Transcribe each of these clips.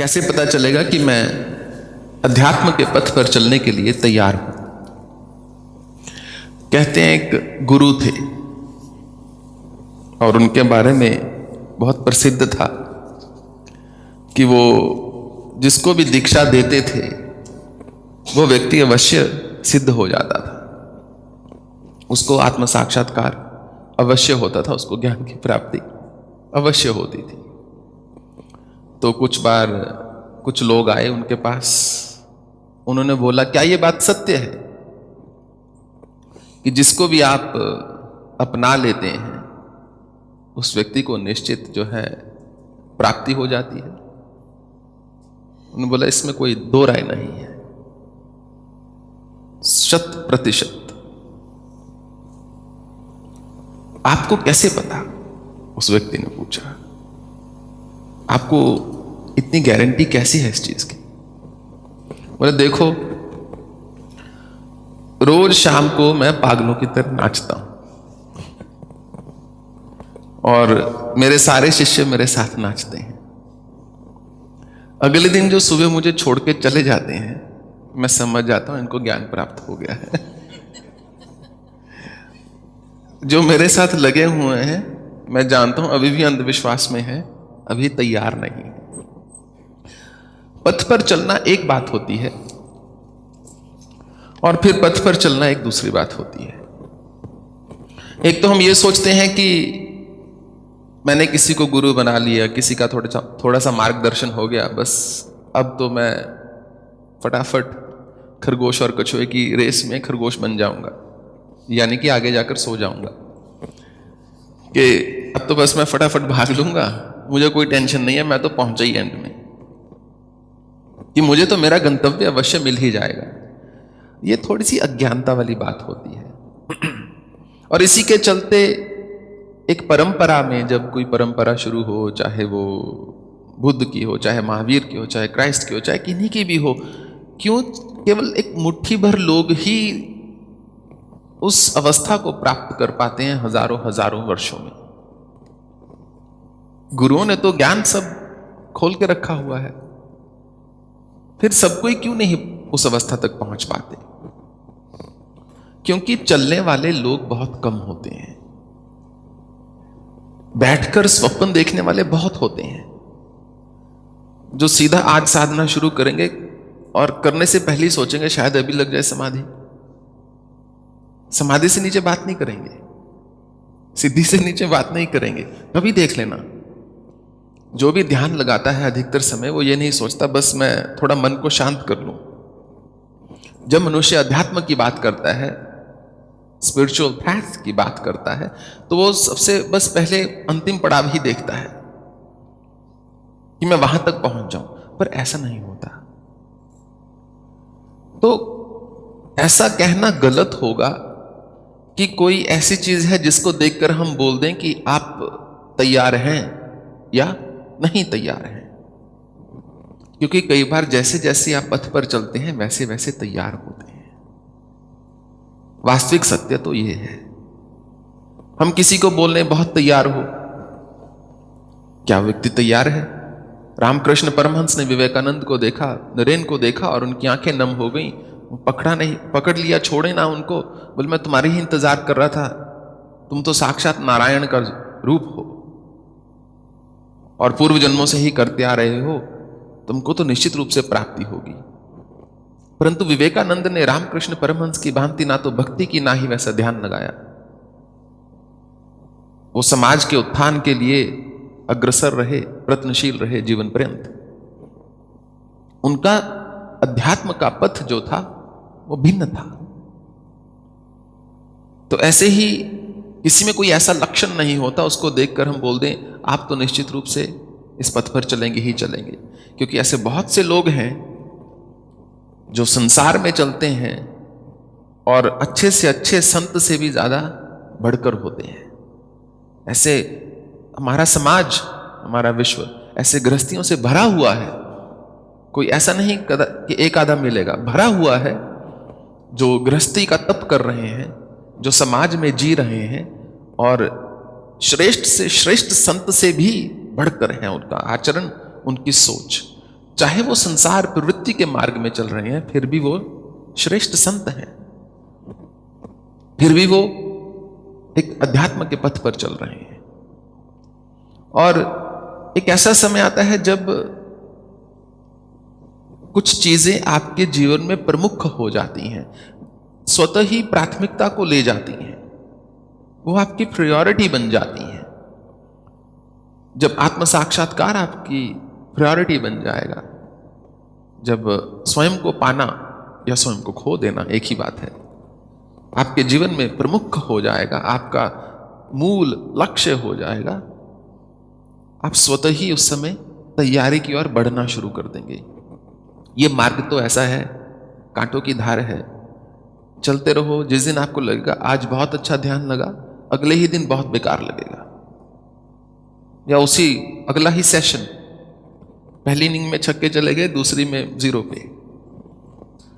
कैसे पता चलेगा कि मैं अध्यात्म के पथ पर चलने के लिए तैयार हूं? कहते हैं एक गुरु थे और उनके बारे में बहुत प्रसिद्ध था कि वो जिसको भी दीक्षा देते थे वो व्यक्ति अवश्य सिद्ध हो जाता था, उसको आत्म साक्षात्कार अवश्य होता था, उसको ज्ञान की प्राप्ति अवश्य होती थी। तो कुछ बार कुछ लोग आए उनके पास, उन्होंने बोला क्या ये बात सत्य है कि जिसको भी आप अपना लेते हैं उस व्यक्ति को निश्चित जो है प्राप्ति हो जाती है? उन्होंने बोला इसमें कोई दो राय नहीं है, 100%। आपको कैसे पता? उस व्यक्ति ने पूछा, आपको इतनी गारंटी कैसी है इस चीज की? बोले देखो, रोज शाम को मैं पागलों की तरह नाचता हूं और मेरे सारे शिष्य मेरे साथ नाचते हैं। अगले दिन जो सुबह मुझे छोड़ के चले जाते हैं मैं समझ जाता हूं इनको ज्ञान प्राप्त हो गया है। जो मेरे साथ लगे हुए हैं मैं जानता हूं अभी भी अंधविश्वास में है, अभी तैयार नहीं है। पथ पर चलना एक बात होती है और फिर पथ पर चलना एक दूसरी बात होती है। एक तो हम ये सोचते हैं कि मैंने किसी को गुरु बना लिया, किसी का थोड़ा सा मार्गदर्शन हो गया, बस अब तो मैं फटाफट खरगोश और कछुए की रेस में खरगोश बन जाऊंगा, यानी कि आगे जाकर सो जाऊंगा कि अब तो बस मैं फटाफट भाग लूंगा, मुझे कोई टेंशन नहीं है, मैं तो पहुंचा ही एंड में, कि मुझे तो मेरा गंतव्य अवश्य मिल ही जाएगा। ये थोड़ी सी अज्ञानता वाली बात होती है। और इसी के चलते एक परंपरा में जब कोई परंपरा शुरू हो, चाहे वो बुद्ध की हो, चाहे महावीर की हो, चाहे क्राइस्ट की हो, चाहे किन्हीं की भी हो, क्यों केवल एक मुट्ठी भर लोग ही उस अवस्था को प्राप्त कर पाते हैं हजारों हजारों वर्षों में? गुरुओं ने तो ज्ञान सब खोल के रखा हुआ है, फिर सब कोई क्यों नहीं उस अवस्था तक पहुंच पाते? क्योंकि चलने वाले लोग बहुत कम होते हैं, बैठकर स्वप्न देखने वाले बहुत होते हैं। जो सीधा आज साधना शुरू करेंगे और करने से पहले ही सोचेंगे शायद अभी लग जाए समाधि, समाधि से नीचे बात नहीं करेंगे, सिद्धि से नीचे बात नहीं करेंगे। कभी देख लेना, जो भी ध्यान लगाता है अधिकतर समय वो ये नहीं सोचता बस मैं थोड़ा मन को शांत कर लूं। जब मनुष्य अध्यात्म की बात करता है, स्पिरिचुअल पैथ की बात करता है, तो वो सबसे बस पहले अंतिम पड़ाव ही देखता है कि मैं वहां तक पहुंच जाऊं, पर ऐसा नहीं होता। तो ऐसा कहना गलत होगा कि कोई ऐसी चीज है जिसको देखकर हम बोल दें कि आप तैयार हैं या नहीं तैयार हैं, क्योंकि कई बार जैसे जैसे आप पथ पर चलते हैं वैसे वैसे तैयार होते हैं। वास्तविक सत्य तो यह है, हम किसी को बोलने बहुत तैयार हो, क्या व्यक्ति तैयार है? रामकृष्ण परमहंस ने विवेकानंद को देखा, नरेन को देखा और उनकी आंखें नम हो गई। पकड़ा नहीं, पकड़ लिया, छोड़े ना उनको, बोले मैं तुम्हारी ही इंतजार कर रहा था, तुम तो साक्षात नारायण का रूप हो और पूर्व जन्मों से ही करते आ रहे हो, तुमको तो निश्चित रूप से प्राप्ति होगी। परंतु विवेकानंद ने रामकृष्ण परमहंस की भांति ना तो भक्ति की ना ही वैसा ध्यान लगाया। वो समाज के उत्थान के लिए अग्रसर रहे, प्रयत्नशील रहे जीवन पर्यंत। उनका अध्यात्म का पथ जो था वो भिन्न था। तो ऐसे ही किसी में कोई ऐसा लक्षण नहीं होता उसको देखकर हम बोल दें आप तो निश्चित रूप से इस पथ पर चलेंगे ही चलेंगे, क्योंकि ऐसे बहुत से लोग हैं जो संसार में चलते हैं और अच्छे से अच्छे संत से भी ज्यादा बढ़कर होते हैं। ऐसे हमारा समाज, हमारा विश्व ऐसे गृहस्थियों से भरा हुआ है। कोई ऐसा नहीं कि एक आधा मिलेगा, भरा हुआ है जो गृहस्थी का तप कर रहे हैं, जो समाज में जी रहे हैं और श्रेष्ठ से श्रेष्ठ संत से भी बढ़कर है उनका आचरण, उनकी सोच। चाहे वो संसार प्रवृत्ति के मार्ग में चल रहे हैं, फिर भी वो श्रेष्ठ संत हैं, फिर भी वो एक अध्यात्म के पथ पर चल रहे हैं। और एक ऐसा समय आता है जब कुछ चीजें आपके जीवन में प्रमुख हो जाती हैं, स्वतः ही प्राथमिकता को ले जाती हैं, वो आपकी प्रायोरिटी बन जाती हैं। जब आत्म साक्षात्कार आपकी प्रायोरिटी बन जाएगा, जब स्वयं को पाना या स्वयं को खो देना एक ही बात है, आपके जीवन में प्रमुख हो जाएगा, आपका मूल लक्ष्य हो जाएगा, आप स्वतः ही उस समय तैयारी की ओर बढ़ना शुरू कर देंगे। ये मार्ग तो ऐसा है, कांटों की धार है, चलते रहो। जिस दिन आपको लगेगा आज बहुत अच्छा ध्यान लगा, अगले ही दिन बहुत बेकार लगेगा, या उसी अगला ही सेशन, पहली इनिंग में छक्के चले गए, दूसरी में 0 पे,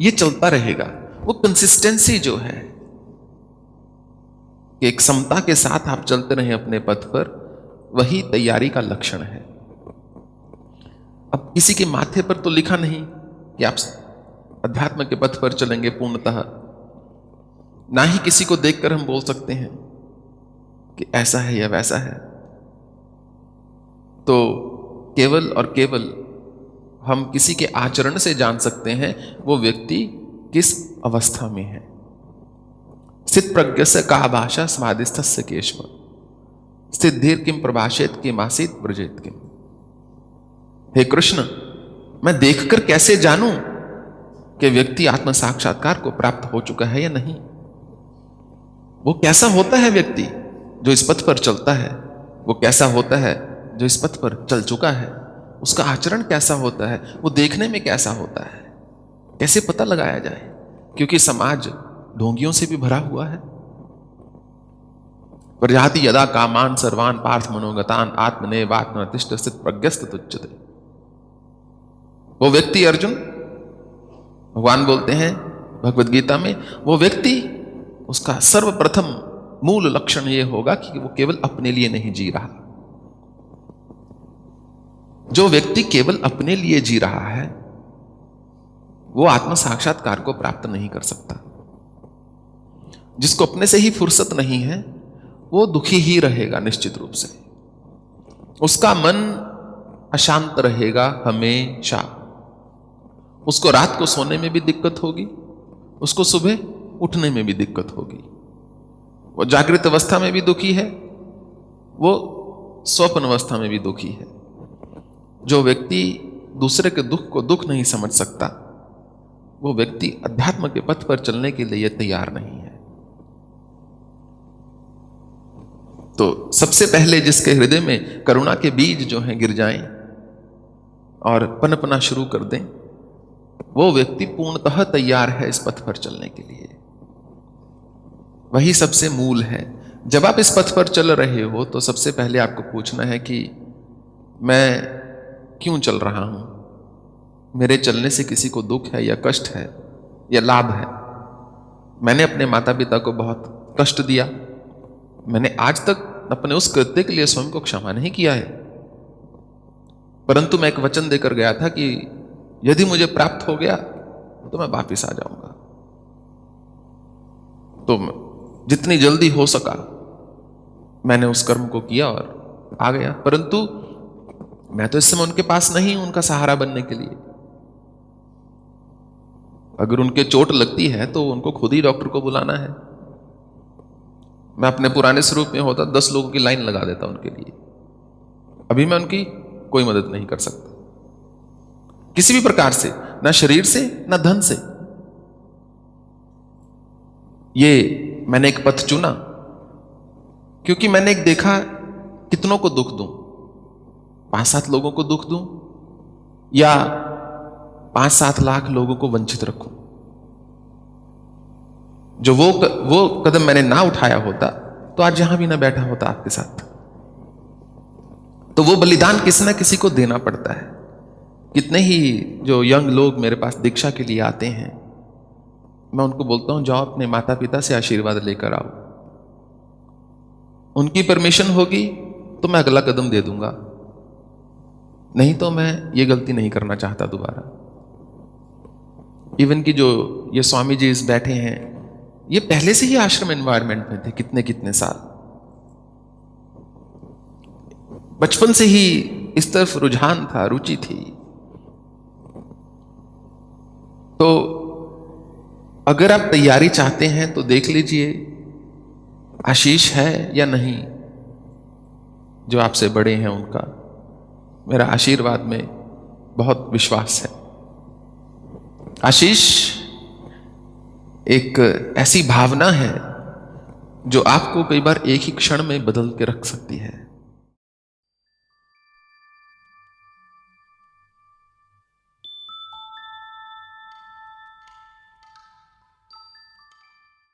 ये चलता रहेगा। वो कंसिस्टेंसी जो है कि एक समता के साथ आप चलते रहे अपने पथ पर, वही तैयारी का लक्षण है। अब किसी के माथे पर तो लिखा नहीं कि आप अध्यात्म के पथ पर चलेंगे पूर्णतः, ना ही किसी को देखकर हम बोल सकते हैं कि ऐसा है या वैसा है। तो केवल और केवल हम किसी के आचरण से जान सकते हैं वो व्यक्ति किस अवस्था में है। स्थित प्रज्ञस्य का भाषा समाधिस्थस्य केशव, स्थित धीर किम प्रभाषेत किम आसीत ब्रजेत किम। हे कृष्ण, मैं देखकर कैसे जानूं कि व्यक्ति आत्म साक्षात्कार को प्राप्त हो चुका है या नहीं? वो कैसा होता है व्यक्ति जो इस पथ पर चलता है? वो कैसा होता है जो इस पथ पर चल चुका है? उसका आचरण कैसा होता है? वो देखने में कैसा होता है? कैसे पता लगाया जाए? क्योंकि समाज ढोंगियों से भी भरा हुआ है। प्रजाति यदा कामान सर्वान पार्थ मनोगतान आत्मनेवात्मतिष्ठ स्थित प्रज्ञस्त तुच्यते। वो व्यक्ति, अर्जुन भगवान बोलते हैं भगवद गीता में, वो व्यक्ति, उसका सर्वप्रथम मूल लक्षण यह होगा कि वो केवल अपने लिए नहीं जी रहा। जो व्यक्ति केवल अपने लिए जी रहा है वो आत्म साक्षात्कार को प्राप्त नहीं कर सकता। जिसको अपने से ही फुर्सत नहीं है वो दुखी ही रहेगा निश्चित रूप से। उसका मन अशांत रहेगा हमेशा। उसको रात को सोने में भी दिक्कत होगी, उसको सुबह उठने में भी दिक्कत होगी। वो जागृत अवस्था में भी दुखी है, वो स्वप्न अवस्था में भी दुखी है। जो व्यक्ति दूसरे के दुख को दुख नहीं समझ सकता, वो व्यक्ति अध्यात्म के पथ पर चलने के लिए तैयार नहीं है। तो सबसे पहले जिसके हृदय में करुणा के बीज जो हैं गिर जाएं और पनपना शुरू कर दें, वो व्यक्ति पूर्णतः तैयार है इस पथ पर चलने के लिए। वही सबसे मूल है। जब आप इस पथ पर चल रहे हो तो सबसे पहले आपको पूछना है कि मैं क्यों चल रहा हूं? मेरे चलने से किसी को दुख है या कष्ट है या लाभ है? मैंने अपने माता पिता को बहुत कष्ट दिया, मैंने आज तक अपने उस कृत्य के लिए स्वयं को क्षमा नहीं किया है, परंतु मैं एक वचन देकर गया था कि यदि मुझे प्राप्त हो गया तो मैं वापिस आ जाऊंगा। तो जितनी जल्दी हो सका मैंने उस कर्म को किया और आ गया। परंतु मैं तो इस समय उनके पास नहीं हूं उनका सहारा बनने के लिए। अगर उनके चोट लगती है तो उनको खुद ही डॉक्टर को बुलाना है। मैं अपने पुराने स्वरूप में होता 10 लोगों की लाइन लगा देता उनके लिए। अभी मैं उनकी कोई मदद नहीं कर सकता किसी भी प्रकार से, ना शरीर से ना धन से। ये मैंने एक पथ चुना क्योंकि मैंने एक देखा कितनों को दुख दूं, 5-7 लोगों को दुख दूं या 5-7 लाख लोगों को वंचित रखूं। जो वो कदम मैंने ना उठाया होता तो आज यहां भी ना बैठा होता आपके साथ। तो वो बलिदान किसी ना किसी को देना पड़ता है। कितने ही जो यंग लोग मेरे पास दीक्षा के लिए आते हैं, मैं उनको बोलता हूं जाओ अपने माता पिता से आशीर्वाद लेकर आओ, उनकी परमिशन होगी तो मैं अगला कदम दे दूंगा। नहीं तो मैं ये गलती नहीं करना चाहता दोबारा। इवन कि जो ये स्वामी जी इस बैठे हैं, ये पहले से ही आश्रम एनवायरनमेंट में थे, कितने कितने साल, बचपन से ही इस तरफ रुझान था, रुचि थी। तो अगर आप तैयारी चाहते हैं तो देख लीजिए आशीष है या नहीं। जो आपसे बड़े हैं उनका मेरा आशीर्वाद में बहुत विश्वास है। आशीष एक ऐसी भावना है जो आपको कई बार एक ही क्षण में बदल के रख सकती है।